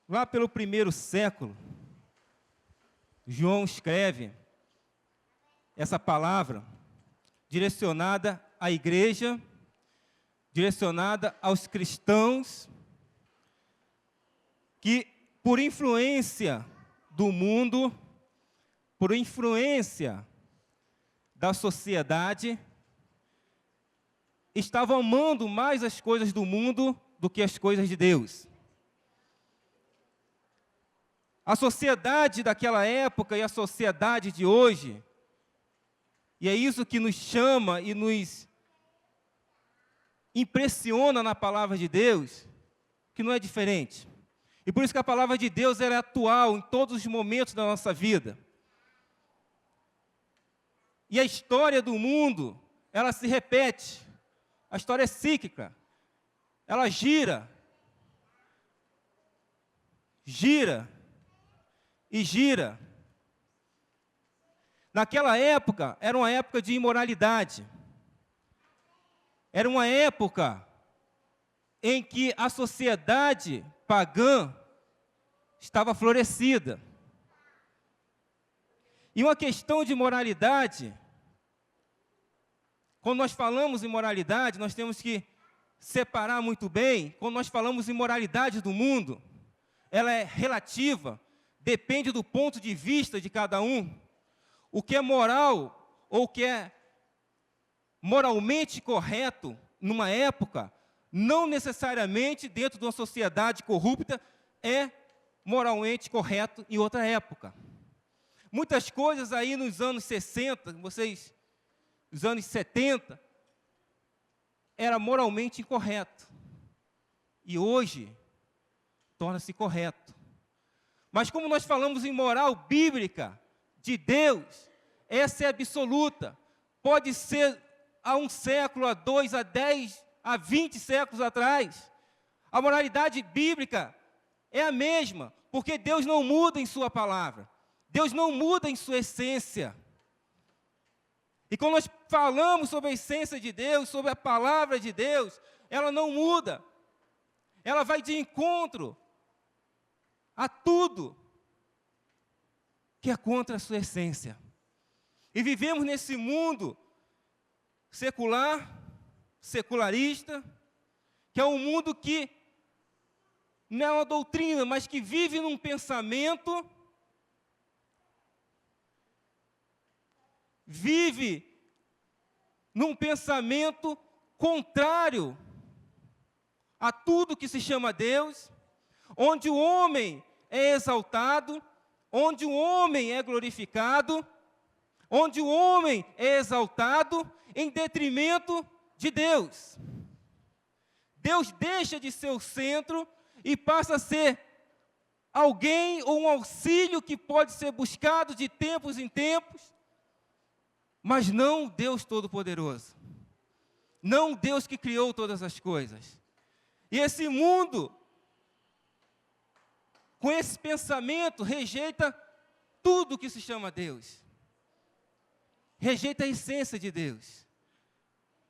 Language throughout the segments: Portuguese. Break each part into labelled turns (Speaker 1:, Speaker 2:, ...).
Speaker 1: Lá pelo primeiro século, João escreve essa palavra direcionada à igreja, direcionada aos cristãos, que por influência do mundo, por influência da sociedade, estavam amando mais as coisas do mundo do que as coisas de Deus. A sociedade daquela época e a sociedade de hoje, e é isso que nos chama e nos impressiona na palavra de Deus, que não é diferente. E por isso que a palavra de Deus ela é atual em todos os momentos da nossa vida. E a história do mundo, ela se repete. A história é cíclica. Ela gira. Gira. E gira. Naquela época, era uma época de imoralidade. Era uma época em que a sociedade pagã estava florescida. E uma questão de moralidade, quando nós falamos em moralidade, nós temos que separar muito bem. Quando nós falamos em moralidade do mundo, ela é relativa, depende do ponto de vista de cada um. O que é moral ou o que é moralmente correto numa época, não necessariamente dentro de uma sociedade corrupta é moralmente correto em outra época. Muitas coisas aí nos anos 60, nos anos 70, era moralmente incorreto. E hoje, torna-se correto. Mas como nós falamos em moral bíblica de Deus, essa é absoluta. Pode ser há 1 século, há 2, há 10, há 20 séculos atrás. A moralidade bíblica é a mesma, porque Deus não muda em sua palavra. Deus não muda em sua essência. E quando nós falamos sobre a essência de Deus, sobre a palavra de Deus, ela não muda. Ela vai de encontro a tudo que é contra a sua essência. E vivemos nesse mundo secular, secularista, que é um mundo que não é uma doutrina, mas que vive num pensamento, contrário a tudo que se chama Deus, onde o homem é exaltado, onde o homem é glorificado, onde o homem é exaltado em detrimento de Deus. Deus deixa de ser o centro e passa a ser alguém ou um auxílio que pode ser buscado de tempos em tempos, mas não Deus Todo-Poderoso. Não Deus que criou todas as coisas. E esse mundo, com esse pensamento, rejeita tudo que se chama Deus. Rejeita a essência de Deus.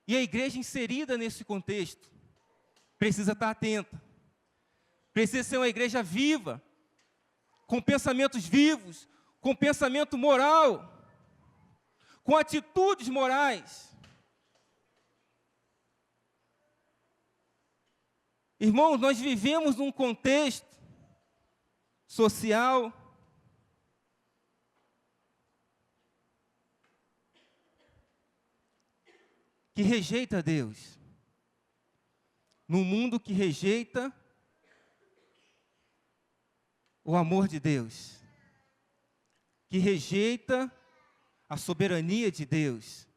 Speaker 1: E a igreja inserida nesse contexto precisa estar atenta. Precisa ser uma igreja viva, com pensamentos vivos, com pensamento moral, com atitudes morais. Irmãos, nós vivemos num contexto social que rejeita Deus, num mundo que rejeita o amor de Deus, que rejeita a soberania de Deus.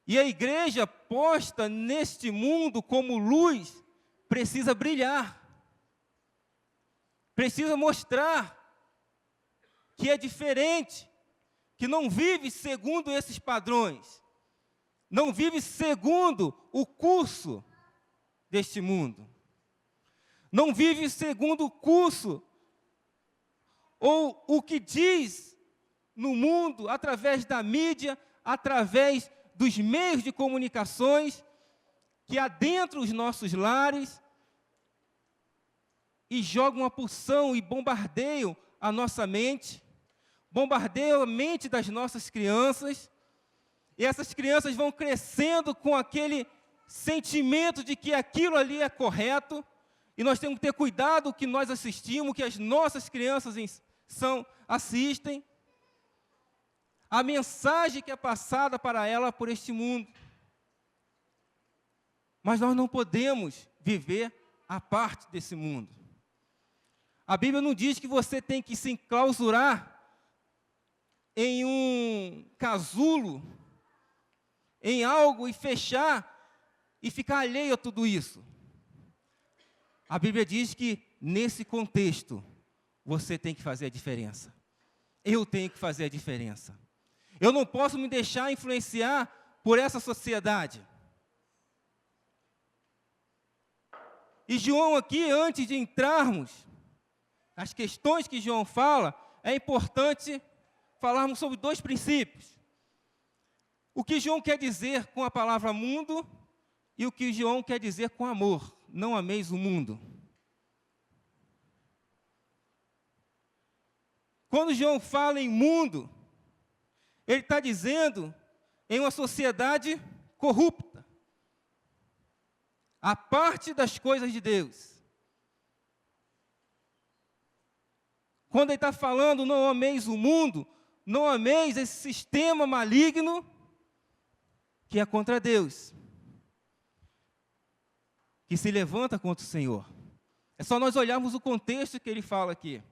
Speaker 1: E a igreja posta neste mundo como luz precisa brilhar, precisa mostrar que é diferente, que não vive segundo esses padrões, não vive segundo o curso deste mundo, não vive segundo o curso ou o que diz no mundo, através da mídia, através dos meios de comunicações que adentram os nossos lares, e jogam uma pulsão e bombardeiam a nossa mente, bombardeiam a mente das nossas crianças, e essas crianças vão crescendo com aquele sentimento de que aquilo ali é correto, e nós temos que ter cuidado com o que nós assistimos, que as nossas crianças assistem, a mensagem que é passada para ela por este mundo. Mas nós não podemos viver à parte desse mundo. A Bíblia não diz que você tem que se enclausurar em um casulo, em algo e fechar e ficar alheio a tudo isso. A Bíblia diz que, nesse contexto, você tem que fazer a diferença. Eu tenho que fazer a diferença. Eu não posso me deixar influenciar por essa sociedade. E João aqui, antes de entrarmos nas questões que João fala, é importante falarmos sobre 2 princípios. O que João quer dizer com a palavra mundo e o que João quer dizer com amor. Não ameis o mundo. Quando João fala em mundo, ele está dizendo em uma sociedade corrupta, a parte das coisas de Deus. Quando ele está falando, não ameis o mundo, não ameis esse sistema maligno que é contra Deus, que se levanta contra o Senhor. É só nós olharmos o contexto que ele fala aqui.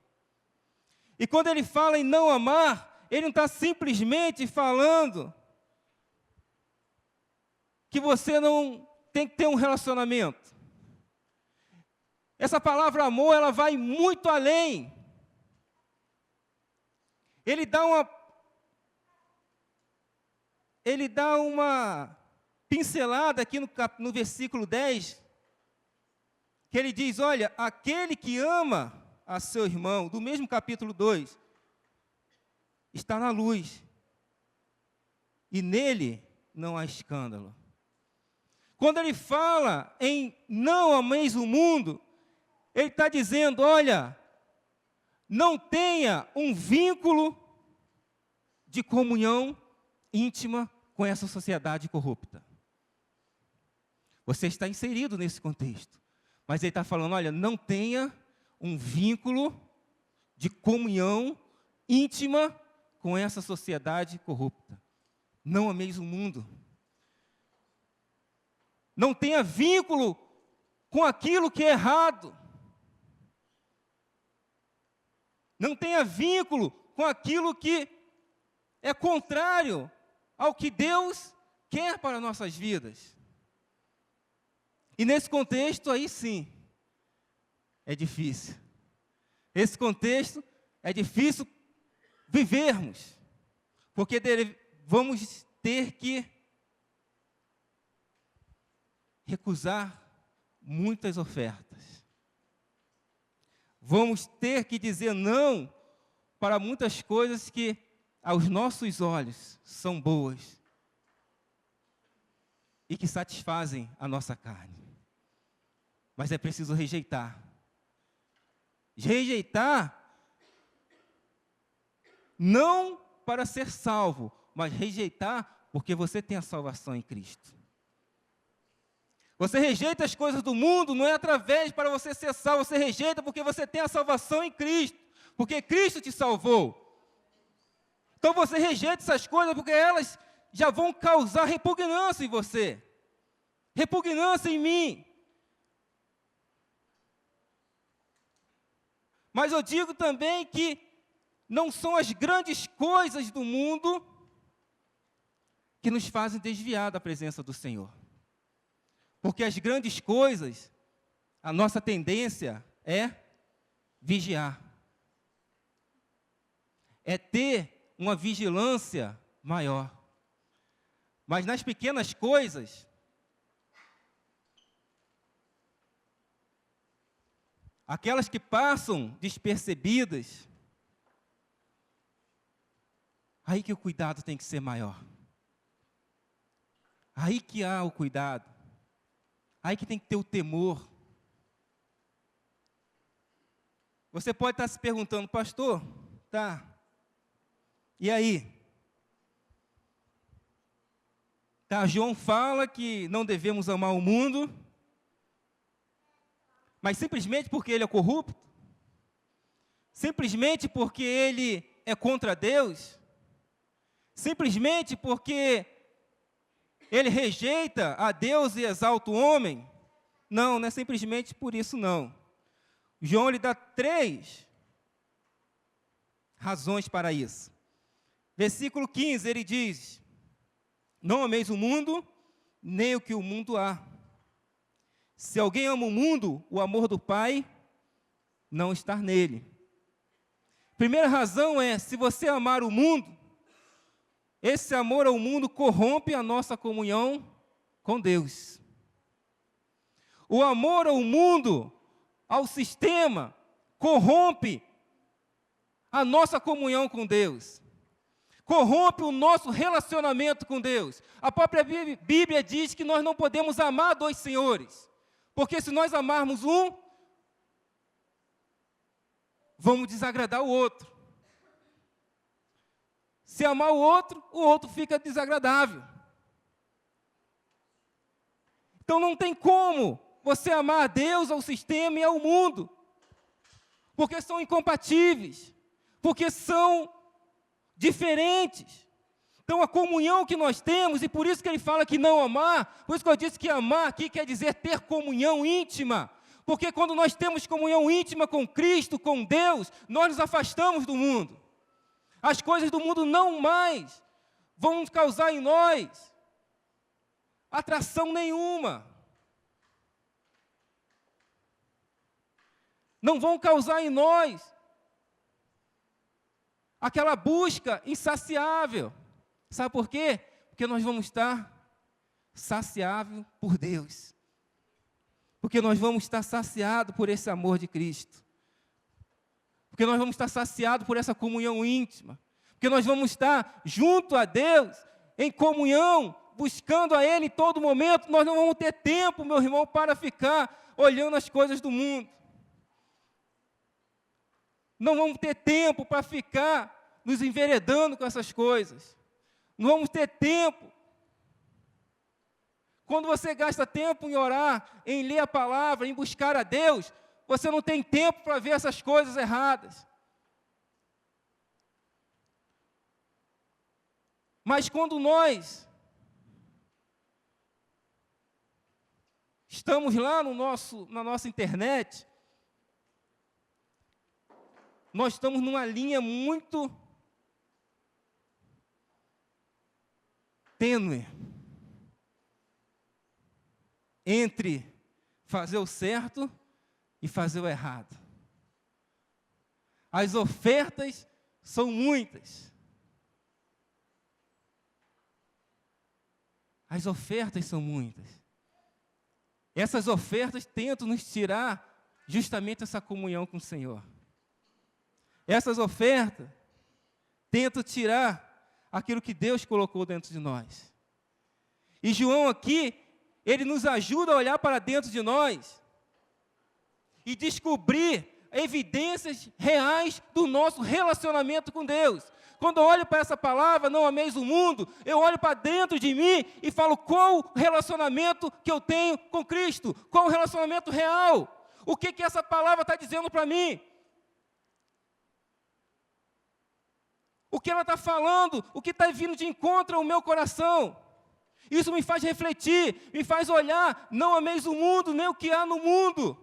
Speaker 1: E quando ele fala em não amar, ele não está simplesmente falando que você não tem que ter um relacionamento. Essa palavra amor, ela vai muito além. Ele dá uma pincelada aqui no versículo 10, que ele diz, olha, aquele que ama a seu irmão, do mesmo capítulo 2, está na luz, e nele não há escândalo. Quando ele fala em não ameis o mundo, ele está dizendo, olha, não tenha um vínculo de comunhão íntima com essa sociedade corrupta. Você está inserido nesse contexto. Mas ele está falando, olha, não tenha um vínculo de comunhão íntima com essa sociedade corrupta. Não ameis o mundo. Não tenha vínculo com aquilo que é errado. Não tenha vínculo com aquilo que é contrário ao que Deus quer para nossas vidas. E nesse contexto, aí sim, é difícil. Esse contexto é difícil vivermos, porque vamos ter que recusar muitas ofertas. Vamos ter que dizer não para muitas coisas que, aos nossos olhos, são boas e que satisfazem a nossa carne. Mas é preciso rejeitar. Rejeitar não para ser salvo, mas rejeitar porque você tem a salvação em Cristo. Você rejeita as coisas do mundo, não é através para você ser salvo, você rejeita porque você tem a salvação em Cristo, porque Cristo te salvou. Então você rejeita essas coisas porque elas já vão causar repugnância em você, repugnância em mim. Mas eu digo também que não são as grandes coisas do mundo que nos fazem desviar da presença do Senhor. Porque as grandes coisas, a nossa tendência é vigiar. É ter uma vigilância maior. Mas nas pequenas coisas, aquelas que passam despercebidas, aí que o cuidado tem que ser maior. Aí que há o cuidado. Aí que tem que ter o temor. Você pode estar se perguntando, pastor, tá, e aí? Tá, João fala que não devemos amar o mundo, mas simplesmente porque ele é corrupto? Simplesmente porque ele é contra Deus? Simplesmente porque ele rejeita a Deus e exalta o homem? Não, não é simplesmente por isso não. João lhe dá 3 razões para isso. Versículo 15, ele diz: não ameis o mundo, nem o que o mundo há. Se alguém ama o mundo, o amor do Pai não está nele. Primeira razão é, se você amar o mundo, esse amor ao mundo corrompe a nossa comunhão com Deus. O amor ao mundo, ao sistema, corrompe a nossa comunhão com Deus. Corrompe o nosso relacionamento com Deus. A própria Bíblia diz que nós não podemos amar 2 senhores. Porque se nós amarmos um, vamos desagradar o outro. Se amar o outro fica desagradável. Então não tem como você amar a Deus, ao sistema e ao mundo. Porque são incompatíveis. Porque são diferentes. Então a comunhão que nós temos, e por isso que ele fala que não amar, por isso que eu disse que amar aqui quer dizer ter comunhão íntima. Porque quando nós temos comunhão íntima com Cristo, com Deus, nós nos afastamos do mundo. As coisas do mundo não mais vão causar em nós atração nenhuma. Não vão causar em nós aquela busca insaciável. Sabe por quê? Porque nós vamos estar saciáveis por Deus. Porque nós vamos estar saciados por esse amor de Cristo. Porque nós vamos estar saciados por essa comunhão íntima. Porque nós vamos estar junto a Deus, em comunhão, buscando a Ele em todo momento. Nós não vamos ter tempo, meu irmão, para ficar olhando as coisas do mundo. Não vamos ter tempo para ficar nos enveredando com essas coisas. Não vamos ter tempo. Quando você gasta tempo em orar, em ler a palavra, em buscar a Deus, você não tem tempo para ver essas coisas erradas. Mas quando nós estamos lá na nossa internet, nós estamos numa linha muito tênue entre fazer o certo e fazer o errado. As ofertas são muitas. As ofertas são muitas. Essas ofertas tentam nos tirar justamente essa comunhão com o Senhor. Essas ofertas tentam tirar aquilo que Deus colocou dentro de nós. E João aqui, ele nos ajuda a olhar para dentro de nós e descobrir evidências reais do nosso relacionamento com Deus. Quando eu olho para essa palavra, não ameis o mundo, eu olho para dentro de mim e falo qual o relacionamento que eu tenho com Cristo, qual o relacionamento real, o que essa palavra está dizendo para mim. O que ela está falando, o que está vindo de encontro ao meu coração. Isso me faz refletir, me faz olhar, não ameis o mundo, nem o que há no mundo.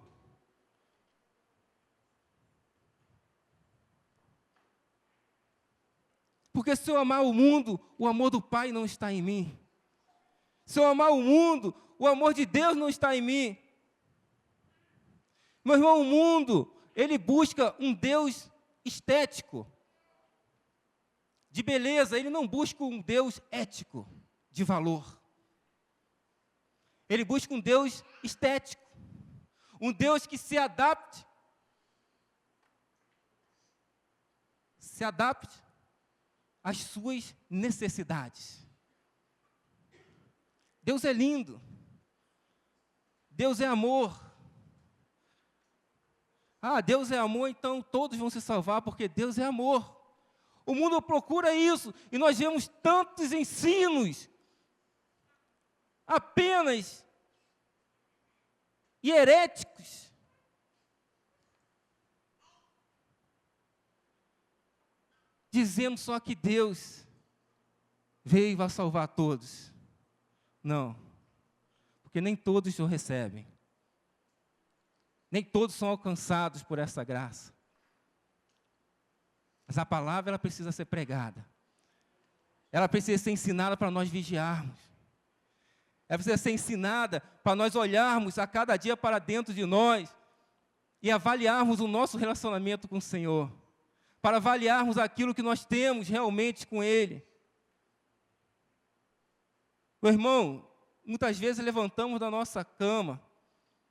Speaker 1: Porque se eu amar o mundo, o amor do Pai não está em mim. Se eu amar o mundo, o amor de Deus não está em mim. Meu irmão, o mundo, ele busca um Deus estético, de beleza, ele não busca um Deus ético, de valor. Ele busca um Deus estético, um Deus que se adapte às suas necessidades. Deus é lindo, Deus é amor, Ah, Deus é amor, então todos vão se salvar, porque Deus é amor. O mundo procura isso, e nós vemos tantos ensinos apenas e heréticos, dizendo só que Deus veio e vai salvar todos. Não, porque nem todos o recebem. Nem todos são alcançados por essa graça. Mas a palavra, ela precisa ser pregada. Ela precisa ser ensinada para nós vigiarmos. Ela precisa ser ensinada para nós olharmos a cada dia para dentro de nós e avaliarmos o nosso relacionamento com o Senhor. Para avaliarmos aquilo que nós temos realmente com Ele. Meu irmão, muitas vezes levantamos da nossa cama,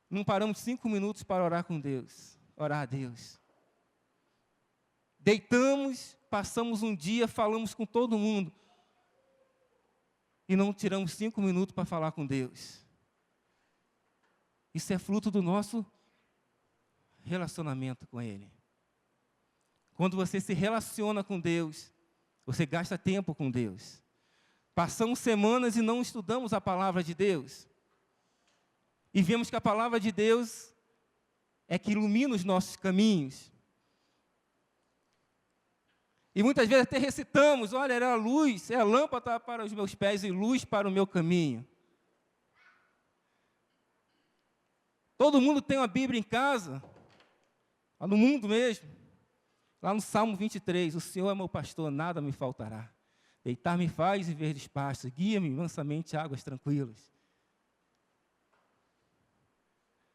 Speaker 1: não paramos 5 minutos para orar com Deus, orar a Deus. Deitamos, passamos um dia, falamos com todo mundo, e não tiramos 5 minutos para falar com Deus. Isso é fruto do nosso relacionamento com Ele. Quando você se relaciona com Deus, você gasta tempo com Deus. Passamos semanas e não estudamos a palavra de Deus. E vemos que a palavra de Deus é que ilumina os nossos caminhos. E muitas vezes até recitamos, olha, era a luz, é a lâmpada para os meus pés e luz para o meu caminho. Todo mundo tem uma Bíblia em casa, lá no mundo mesmo. Lá no Salmo 23, o Senhor é meu pastor, nada me faltará. Deitar-me faz em verdes pastos, guia-me mansamente a águas tranquilas.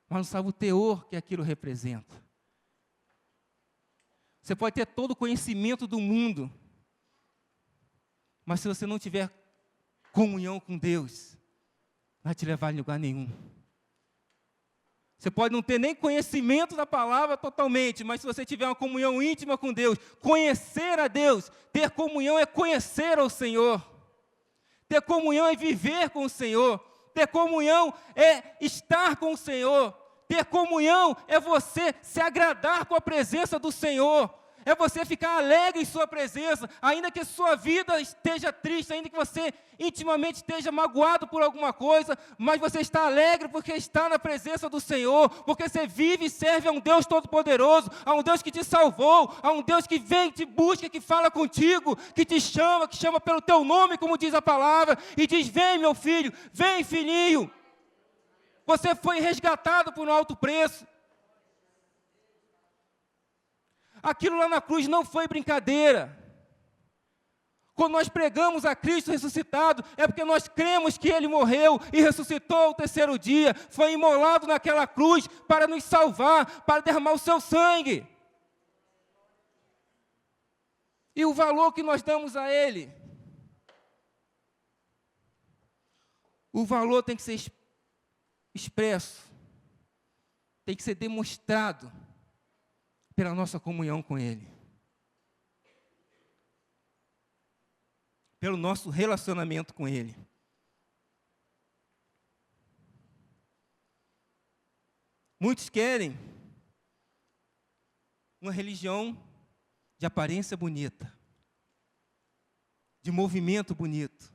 Speaker 1: Mas não sabe o teor que aquilo representa. Você pode ter todo o conhecimento do mundo, mas se você não tiver comunhão com Deus, não vai te levar a lugar nenhum. Você pode não ter nem conhecimento da palavra totalmente, mas se você tiver uma comunhão íntima com Deus, conhecer a Deus, ter comunhão é conhecer ao Senhor. Ter comunhão é viver com o Senhor. Ter comunhão é estar com o Senhor. Ter comunhão é você se agradar com a presença do Senhor. É você ficar alegre em sua presença, ainda que a sua vida esteja triste, ainda que você intimamente esteja magoado por alguma coisa, mas você está alegre porque está na presença do Senhor, porque você vive e serve a um Deus todo-poderoso, a um Deus que te salvou, a um Deus que vem, te busca, que fala contigo, que te chama, que chama pelo teu nome, como diz a palavra, e diz, vem meu filho, vem filhinho. Você foi resgatado por um alto preço. Aquilo lá na cruz não foi brincadeira. Quando nós pregamos a Cristo ressuscitado, é porque nós cremos que Ele morreu e ressuscitou ao terceiro dia, foi imolado naquela cruz para nos salvar, para derramar o seu sangue. E o valor que nós damos a Ele, o valor tem que ser expresso, tem que ser demonstrado pela nossa comunhão com Ele, pelo nosso relacionamento com Ele. Muitos querem uma religião de aparência bonita, de movimento bonito,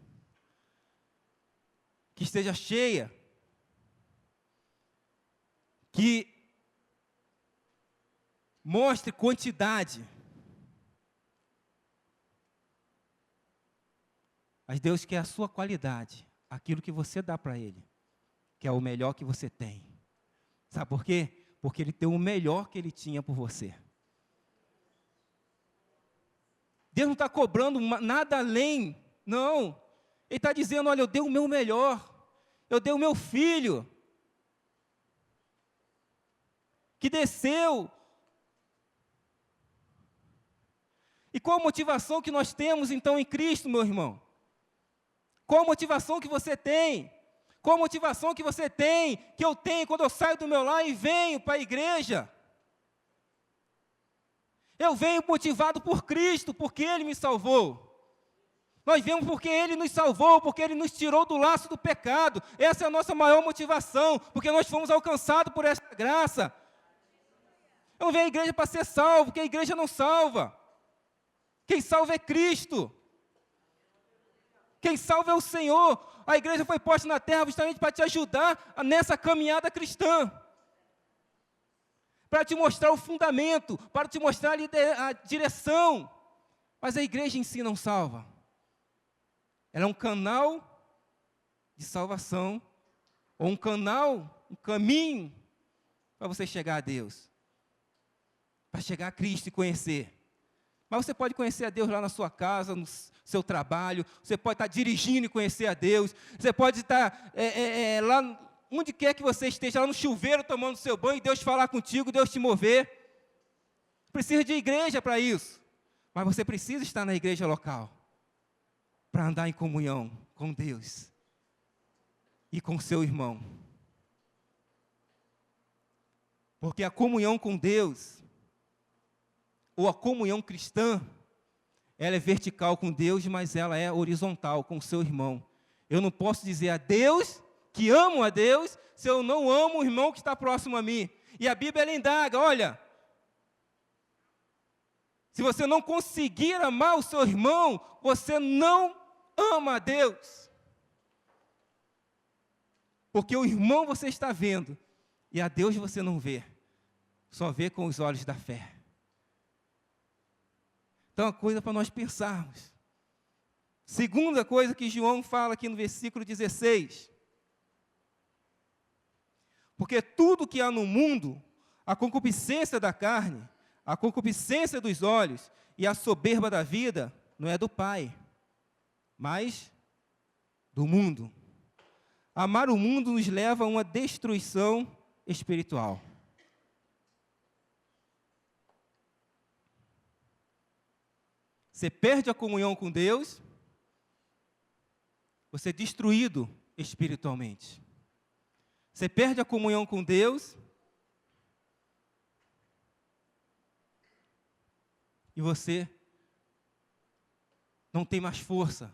Speaker 1: que esteja cheia, que mostre quantidade. Mas Deus quer a sua qualidade, aquilo que você dá para Ele, que é o melhor que você tem. Sabe por quê? Porque Ele tem o melhor que Ele tinha por você. Deus não está cobrando nada além, não. Ele está dizendo, olha, eu dei o meu melhor, eu dei o meu filho, que desceu. E qual a motivação que nós temos, então, em Cristo, meu irmão? Qual a motivação que você tem? Qual a motivação que você tem, que eu tenho, quando eu saio do meu lar e venho para a igreja? Eu venho motivado por Cristo, porque Ele me salvou. Nós vemos porque Ele nos salvou, porque Ele nos tirou do laço do pecado. Essa é a nossa maior motivação, porque nós fomos alcançados por essa graça. Eu não venho à igreja para ser salvo, porque a igreja não salva. Quem salva é Cristo. Quem salva é o Senhor. A igreja foi posta na terra justamente para te ajudar nessa caminhada cristã. Para te mostrar o fundamento, para te mostrar a direção. Mas a igreja em si não salva. Ela é um canal de salvação, ou um canal, um caminho para você chegar a Deus. Para chegar a Cristo e conhecer. Mas você pode conhecer a Deus lá na sua casa, no seu trabalho, você pode estar dirigindo e conhecer a Deus, você pode estar lá, onde quer que você esteja, lá no chuveiro tomando seu banho, e Deus falar contigo, Deus te mover. Precisa de igreja para isso, mas você precisa estar na igreja local, para andar em comunhão com Deus e com seu irmão. Porque a comunhão com Deus, ou a comunhão cristã, ela é vertical com Deus, mas ela é horizontal com o seu irmão. Eu não posso dizer a Deus que amo a Deus, se eu não amo o irmão que está próximo a mim. E a Bíblia ela indaga, olha, se você não conseguir amar o seu irmão, você não ama a Deus. Porque o irmão você está vendo, e a Deus você não vê, só vê com os olhos da fé. Então, é uma coisa para nós pensarmos. Segunda coisa que João fala aqui no versículo 16. Porque tudo que há no mundo, a concupiscência da carne, a concupiscência dos olhos e a soberba da vida, não é do Pai, mas do mundo. Amar o mundo nos leva a uma destruição espiritual. Você perde a comunhão com Deus, você é destruído espiritualmente. Você perde a comunhão com Deus, e você não tem mais força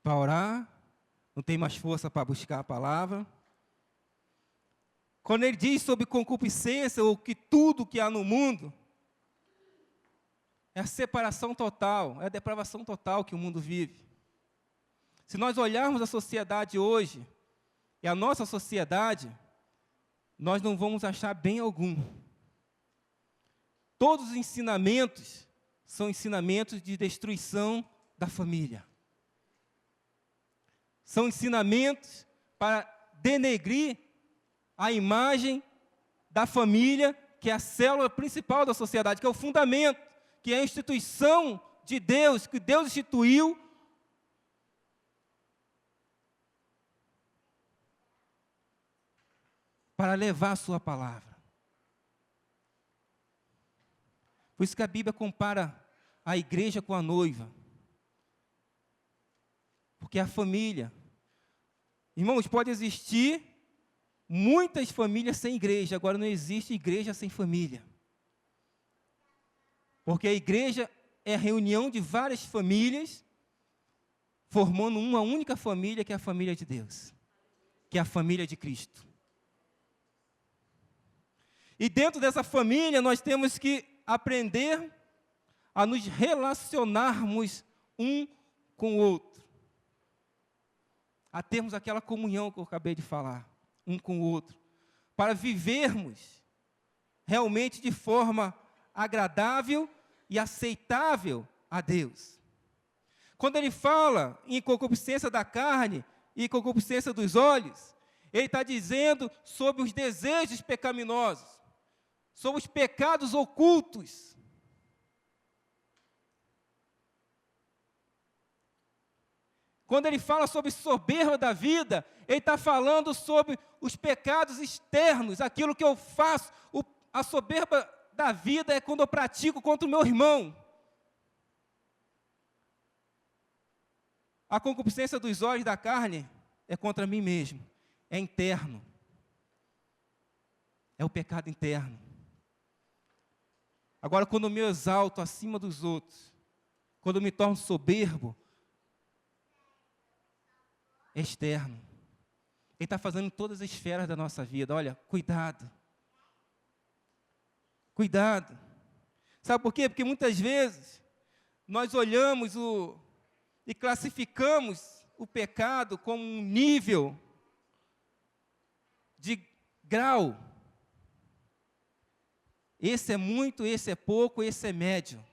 Speaker 1: para orar, não tem mais força para buscar a palavra. Quando ele diz sobre concupiscência, ou que tudo que há no mundo, é a separação total, é a depravação total que o mundo vive. Se nós olharmos a sociedade hoje, e a nossa sociedade, nós não vamos achar bem algum. Todos os ensinamentos são ensinamentos de destruição da família. São ensinamentos para denegrir a imagem da família, que é a célula principal da sociedade, que é o fundamento, que é a instituição de Deus, que Deus instituiu para levar a sua palavra. Por isso que a Bíblia compara a igreja com a noiva. Porque a família, irmãos, pode existir muitas famílias sem igreja, agora não existe igreja sem família. Porque a igreja é a reunião de várias famílias, formando uma única família, que é a família de Deus, que é a família de Cristo. E dentro dessa família, nós temos que aprender a nos relacionarmos um com o outro. A termos aquela comunhão que eu acabei de falar, um com o outro. Para vivermos realmente de forma agradável e aceitável a Deus. Quando ele fala em concupiscência da carne e concupiscência dos olhos, ele está dizendo sobre os desejos pecaminosos, sobre os pecados ocultos. Quando ele fala sobre soberba da vida, ele está falando sobre os pecados externos, aquilo que eu faço. A soberba da vida é quando eu pratico contra o meu irmão. A concupiscência dos olhos da carne é contra mim mesmo, é interno. É o pecado interno. Agora, quando eu me exalto acima dos outros, quando eu me torno soberbo, é externo. Ele está fazendo em todas as esferas da nossa vida. Olha, cuidado. Cuidado. Sabe por quê? Porque muitas vezes nós olhamos e classificamos o pecado como um nível de grau. Esse é muito, esse é pouco, esse é médio.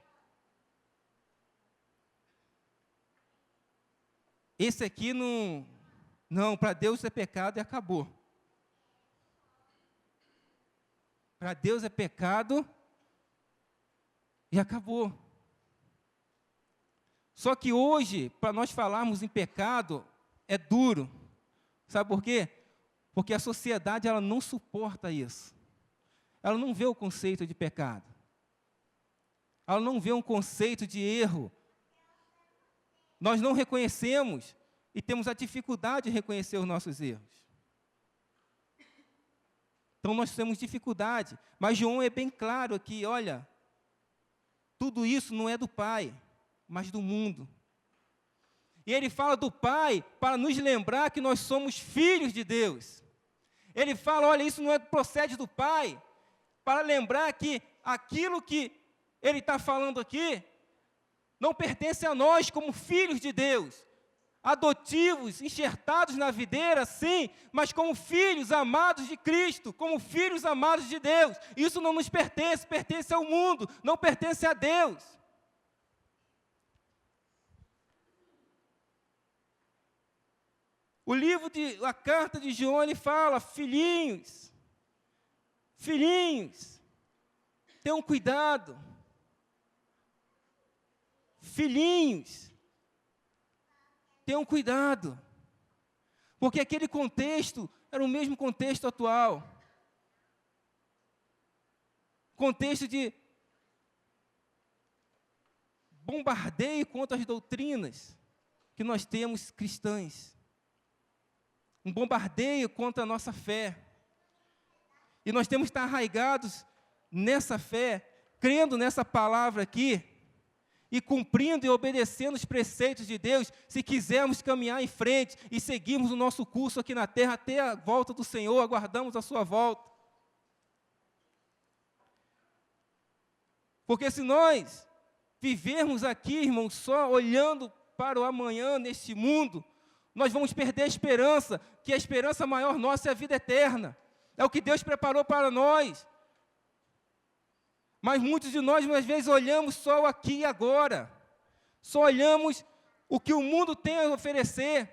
Speaker 1: Esse aqui não, para Deus é pecado e acabou. Para Deus é pecado e acabou. Só que hoje, para nós falarmos em pecado, é duro. Sabe por quê? Porque a sociedade ela não suporta isso. Ela não vê o conceito de pecado. Ela não vê um conceito de erro. Nós não reconhecemos e temos a dificuldade de reconhecer os nossos erros. Então nós temos dificuldade. Mas João é bem claro aqui, olha, tudo isso não é do Pai, mas do mundo. E ele fala do Pai para nos lembrar que nós somos filhos de Deus. Ele fala, olha, isso não procede do Pai, para lembrar que aquilo que ele está falando aqui não pertence a nós como filhos de Deus, adotivos, enxertados na videira, sim, mas como filhos amados de Cristo, como filhos amados de Deus. Isso não nos pertence, pertence ao mundo, não pertence a Deus. A carta de João, ele fala, filhinhos, tenham cuidado. Filhinhos, tenham cuidado. Porque aquele contexto era o mesmo contexto atual. Contexto de bombardeio contra as doutrinas que nós temos cristãs. Um bombardeio contra a nossa fé. E nós temos que estar arraigados nessa fé, crendo nessa palavra aqui, e cumprindo e obedecendo os preceitos de Deus, se quisermos caminhar em frente e seguirmos o nosso curso aqui na terra até a volta do Senhor, aguardamos a sua volta. Porque se nós vivermos aqui, irmãos, só olhando para o amanhã neste mundo, nós vamos perder a esperança, que a esperança maior nossa é a vida eterna. É o que Deus preparou para nós. Mas muitos de nós, às vezes, olhamos só o aqui e agora. Só olhamos o que o mundo tem a oferecer.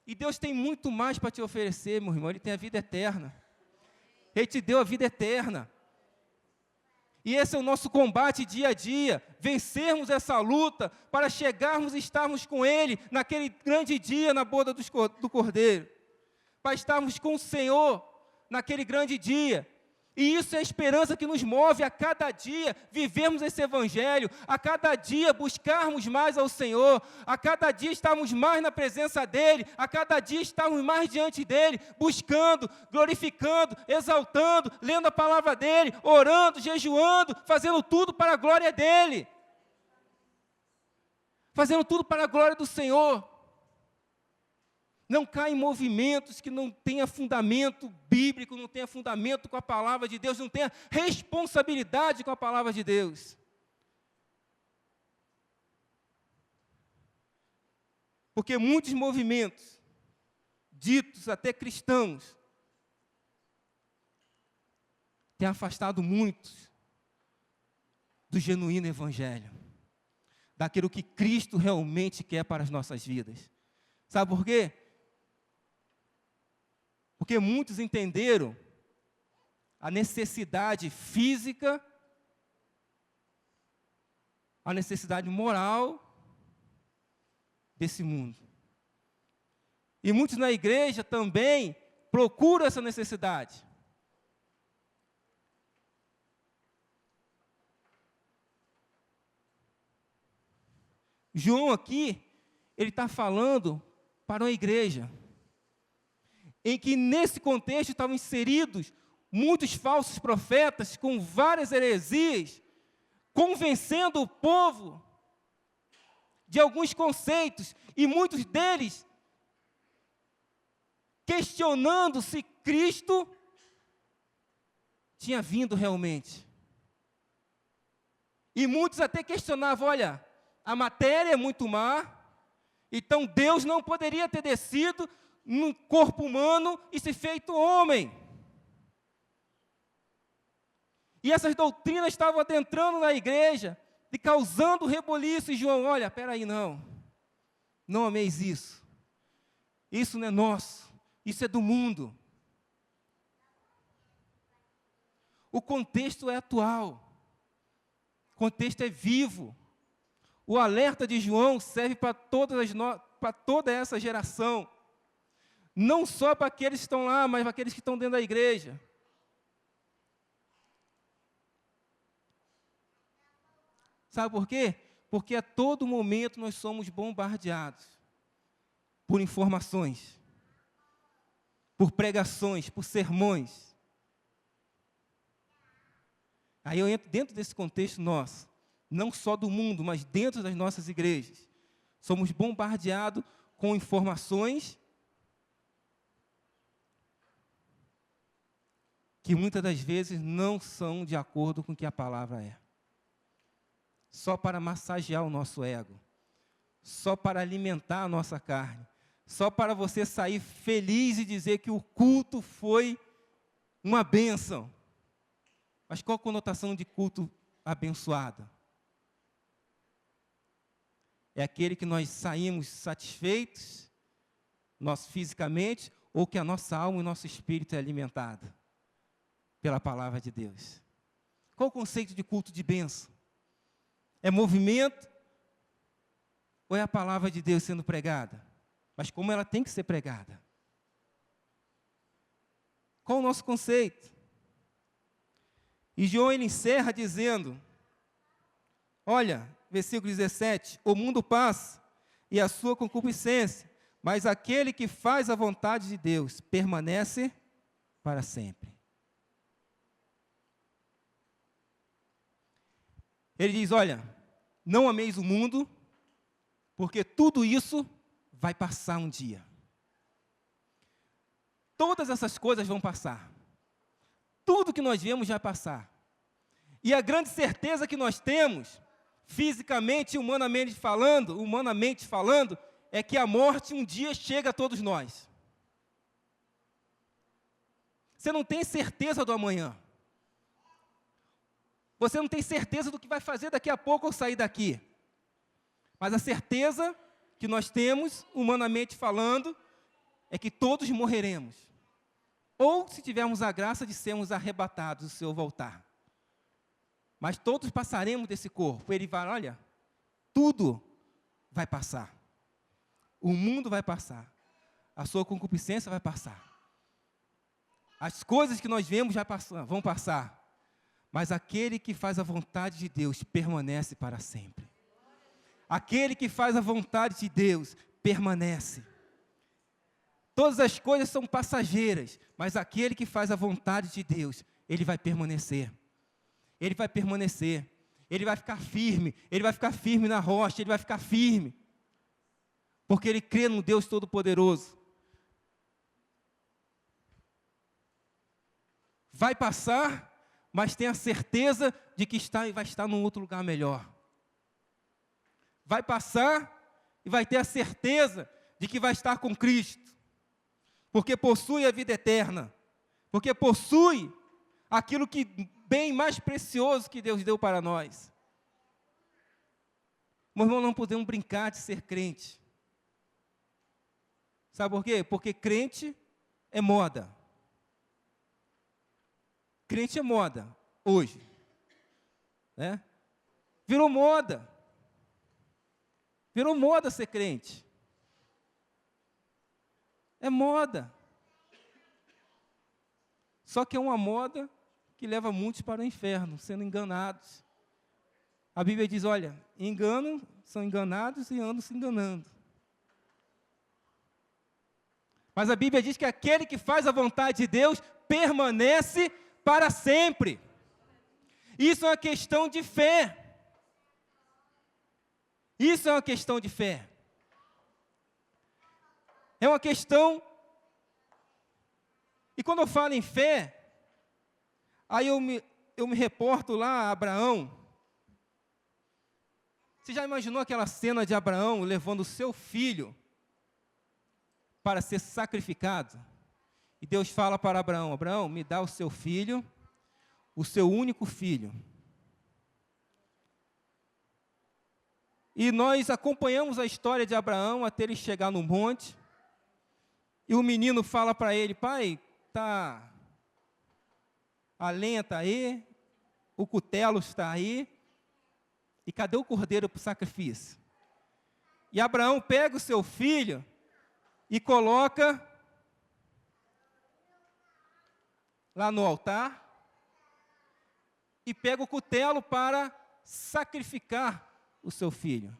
Speaker 1: E Deus tem muito mais para te oferecer, meu irmão. Ele tem a vida eterna. Ele te deu a vida eterna. E esse é o nosso combate dia a dia. Vencermos essa luta para chegarmos e estarmos com Ele naquele grande dia na boda do Cordeiro. Para estarmos com o Senhor naquele grande dia. E isso é a esperança que nos move a cada dia vivermos esse Evangelho, a cada dia buscarmos mais ao Senhor, a cada dia estarmos mais na presença dEle, a cada dia estarmos mais diante dEle, buscando, glorificando, exaltando, lendo a palavra dEle, orando, jejuando, fazendo tudo para a glória dEle. Fazendo tudo para a glória do Senhor. Não caia em movimentos que não tenha fundamento bíblico, não tenha fundamento com a palavra de Deus, não tenha responsabilidade com a palavra de Deus. Porque muitos movimentos, ditos até cristãos, têm afastado muitos do genuíno Evangelho, daquilo que Cristo realmente quer para as nossas vidas. Sabe por quê? Porque muitos entenderam a necessidade física, a necessidade moral desse mundo. E muitos na igreja também procuram essa necessidade. João aqui, ele está falando para uma igreja, em que nesse contexto estavam inseridos muitos falsos profetas com várias heresias, convencendo o povo de alguns conceitos, e muitos deles questionando se Cristo tinha vindo realmente. E muitos até questionavam, olha, a matéria é muito má, então Deus não poderia ter descido num corpo humano e se feito homem. E essas doutrinas estavam adentrando na igreja e causando reboliço. E João, olha, peraí, não ameis isso. Isso não é nosso, isso é do mundo. O contexto é atual, o contexto é vivo. O alerta de João serve para toda essa geração. Não só para aqueles que estão lá, mas para aqueles que estão dentro da igreja. Sabe por quê? Porque a todo momento nós somos bombardeados por informações, por pregações, por sermões. Aí eu entro dentro desse contexto nosso, não só do mundo, mas dentro das nossas igrejas. Somos bombardeados com informações que muitas das vezes não são de acordo com o que a palavra é. Só para massagear o nosso ego, só para alimentar a nossa carne, só para você sair feliz e dizer que o culto foi uma bênção. Mas qual a conotação de culto abençoado? É aquele que nós saímos satisfeitos, fisicamente, ou que a nossa alma e o nosso espírito é alimentado pela palavra de Deus. Qual o conceito de culto de bênção? É movimento ou é a palavra de Deus sendo pregada? Mas como ela tem que ser pregada? Qual o nosso conceito? E João ele encerra dizendo, olha, versículo 17, o mundo passa e a sua concupiscência, mas aquele que faz a vontade de Deus permanece para sempre. Ele diz, olha, não ameis o mundo, porque tudo isso vai passar um dia. Todas essas coisas vão passar. Tudo que nós vemos vai passar. E a grande certeza que nós temos, fisicamente e humanamente falando, é que a morte um dia chega a todos nós. Você não tem certeza do amanhã. Você não tem certeza do que vai fazer daqui a pouco ao sair daqui. Mas a certeza que nós temos, humanamente falando, é que todos morreremos. Ou, se tivermos a graça de sermos arrebatados do seu voltar. Mas todos passaremos desse corpo. Ele vai, olha, tudo vai passar. O mundo vai passar. A sua concupiscência vai passar. As coisas que nós vemos vão passar. Mas aquele que faz a vontade de Deus permanece para sempre. Aquele que faz a vontade de Deus permanece. Todas as coisas são passageiras, mas aquele que faz a vontade de Deus, ele vai permanecer. Ele vai permanecer. Ele vai ficar firme. Ele vai ficar firme na rocha. Ele vai ficar firme. Porque ele crê no Deus Todo-Poderoso. Vai passar, mas tem a certeza de que vai estar num outro lugar melhor. Vai passar e vai ter a certeza de que vai estar com Cristo. Porque possui a vida eterna. Porque possui aquilo que bem mais precioso que Deus deu para nós. Meu irmão, não podemos brincar de ser crente. Sabe por quê? Porque crente é moda. Crente é moda, hoje. Né? Virou moda. Virou moda ser crente. É moda. Só que é uma moda que leva muitos para o inferno, sendo enganados. A Bíblia diz, olha, são enganados e andam se enganando. Mas a Bíblia diz que aquele que faz a vontade de Deus permanece para sempre. Isso é uma questão de fé. Isso é uma questão de fé. É uma questão... E quando eu falo em fé, aí eu me reporto lá a Abraão, Você já imaginou aquela cena de Abraão levando o seu filho para ser sacrificado? E Deus fala para Abraão: Abraão, me dá o seu filho, o seu único filho. E nós acompanhamos a história de Abraão até ele chegar no monte. E o menino fala para ele: pai, a lenha está aí, o cutelo está aí, e cadê o cordeiro para o sacrifício? E Abraão pega o seu filho e coloca lá no altar, e pega o cutelo para sacrificar o seu filho.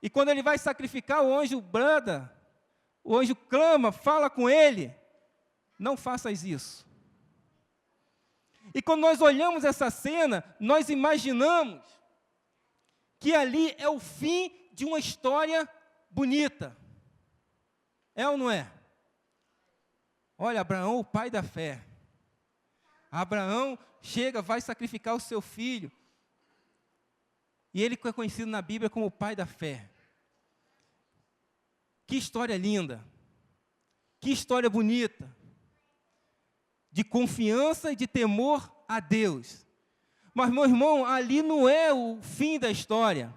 Speaker 1: E quando ele vai sacrificar, o anjo brada, o anjo clama, fala com ele: não faças isso. E quando nós olhamos essa cena, nós imaginamos que ali é o fim de uma história bonita. É ou não é? Olha, Abraão, o pai da fé. Abraão chega, vai sacrificar o seu filho. E ele é conhecido na Bíblia como o pai da fé. Que história linda. Que história bonita. De confiança e de temor a Deus. Mas, meu irmão, ali não é o fim da história.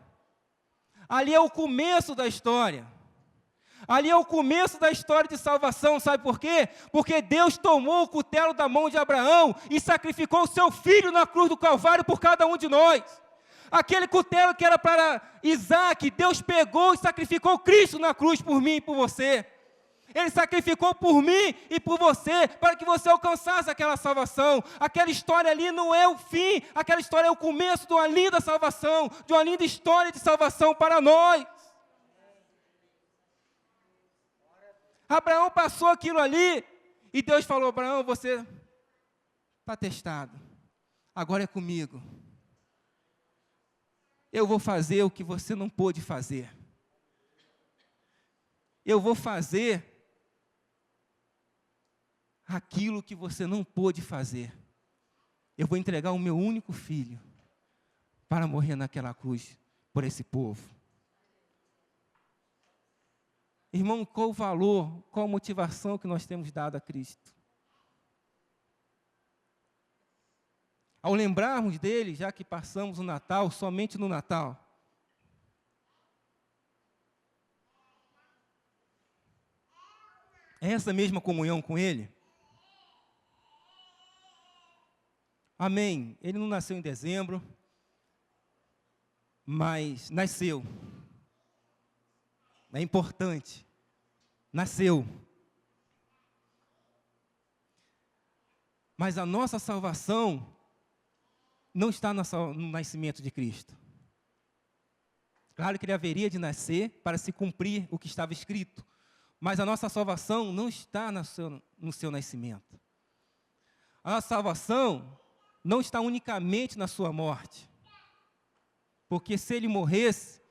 Speaker 1: Ali é o começo da história. Ali é o começo da história de salvação, sabe por quê? Porque Deus tomou o cutelo da mão de Abraão e sacrificou o seu filho na cruz do Calvário por cada um de nós. Aquele cutelo que era para Isaac, Deus pegou e sacrificou Cristo na cruz por mim e por você. Ele sacrificou por mim e por você, para que você alcançasse aquela salvação. Aquela história ali não é o fim, aquela história é o começo de uma linda salvação, de uma linda história de salvação para nós. Abraão passou aquilo ali, e Deus falou: Abraão, você está testado, agora é comigo. Eu vou fazer o que você não pôde fazer. Eu vou fazer aquilo que você não pôde fazer. Eu vou entregar o meu único filho para morrer naquela cruz por esse povo. Irmão, qual o valor, qual a motivação que nós temos dado a Cristo? Ao lembrarmos dele, já que passamos o Natal, somente no Natal, é essa mesma comunhão com ele? Amém. Ele não nasceu em dezembro, mas nasceu. É importante. Nasceu. Mas a nossa salvação não está no nascimento de Cristo. Claro que ele haveria de nascer para se cumprir o que estava escrito. Mas a nossa salvação não está no seu nascimento. A nossa salvação não está unicamente na sua morte. Porque se ele morresse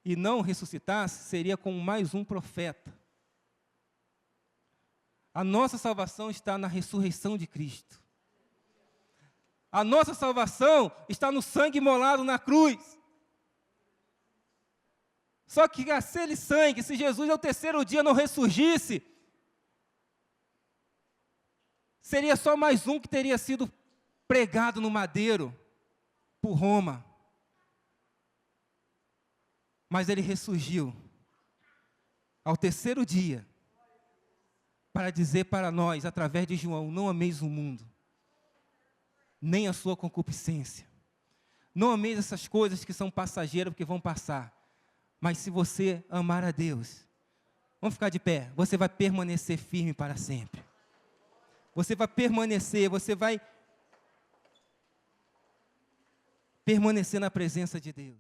Speaker 1: e não ressuscitasse, seria como mais um profeta. A nossa salvação está na ressurreição de Cristo. A nossa salvação está no sangue imolado na cruz. Só que aquele sangue, se Jesus ao terceiro dia não ressurgisse, seria só mais um que teria sido pregado no madeiro por Roma. Mas ele ressurgiu ao terceiro dia para dizer para nós, através de João: não ameis o mundo, nem a sua concupiscência. Não ameis essas coisas que são passageiras, porque vão passar. Mas se você amar a Deus, vamos ficar de pé, você vai permanecer firme para sempre. Você vai permanecer na presença de Deus.